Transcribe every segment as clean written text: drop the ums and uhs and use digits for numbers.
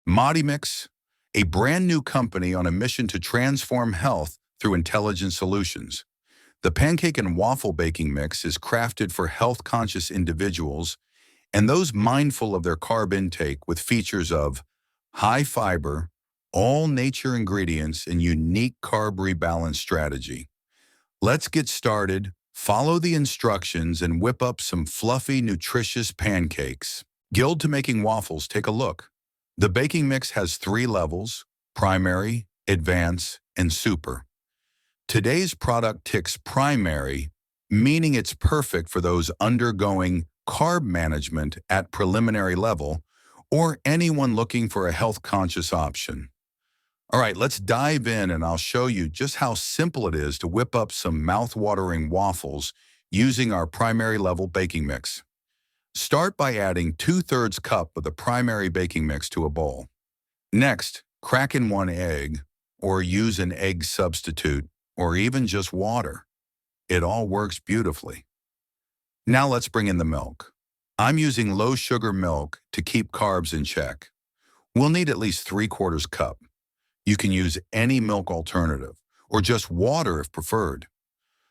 Modymix, a brand new company on a mission to transform health through intelligent solutions. The pancake and waffle baking mix is crafted for health-conscious individuals and those mindful of their carb intake with features of high fiber, all nature ingredients, and unique carb rebalance strategy. Let's get started, follow the instructions, and whip up some fluffy, nutritious pancakes. Guild to making waffles, take a look. The baking mix has 3 levels: primary, advanced, and super. Today's product ticks primary, meaning it's perfect for those undergoing carb management at preliminary level or anyone looking for a health-conscious option. All right, let's dive in and I'll show you just how simple it is to whip up some mouth-watering waffles using our primary level baking mix. Start by adding 2/3 cup of the primary baking mix to a bowl. Next, crack in 1 egg, or use an egg substitute, or even just water. It all works beautifully. Now let's bring in the milk. I'm using low-sugar milk to keep carbs in check. We'll need at least 3/4 cup. You can use any milk alternative, or just water if preferred.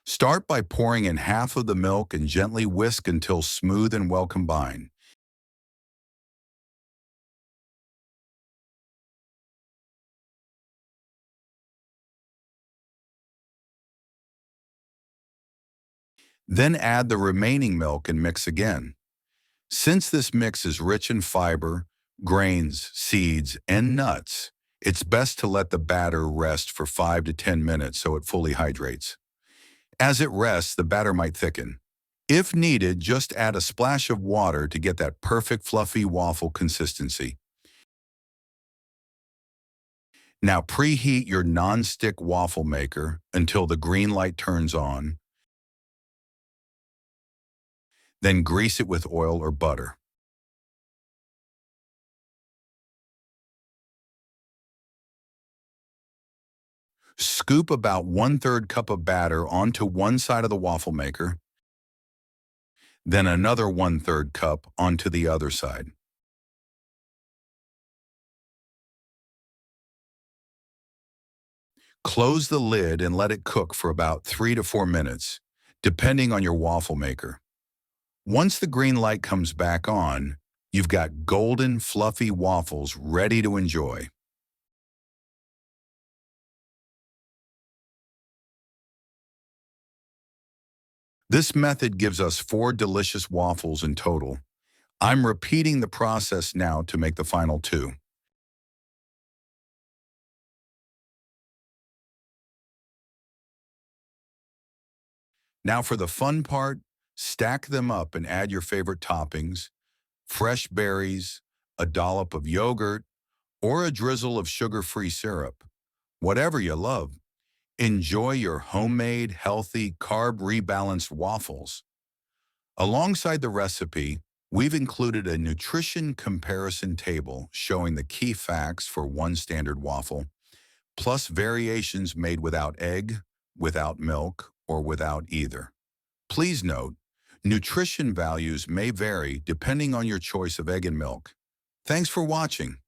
Start by pouring in half of the milk and gently whisk until smooth and well combined. Then add the remaining milk and mix again. Since this mix is rich in fiber, grains, seeds, and nuts, it's best to let the batter rest for 5 to 10 minutes so it fully hydrates. As it rests, the batter might thicken. If needed, just add a splash of water to get that perfect fluffy waffle consistency. Now preheat your non-stick waffle maker until the green light turns on, then grease it with oil or butter. Scoop about 1/3 cup of batter onto one side of the waffle maker, then another 1/3 cup onto the other side. Close the lid and let it cook for about 3 to 4 minutes, depending on your waffle maker. Once the green light comes back on, you've got golden, fluffy waffles ready to enjoy. This method gives us 4 delicious waffles in total. I'm repeating the process now to make the final 2. Now for the fun part, stack them up and add your favorite toppings: fresh berries, a dollop of yogurt, or a drizzle of sugar-free syrup. Whatever you love. Enjoy your homemade, healthy, carb-rebalanced waffles. Alongside the recipe, we've included a nutrition comparison table showing the key facts for one standard waffle, plus variations made without egg, without milk, or without either. Please note, nutrition values may vary depending on your choice of egg and milk. Thanks for watching.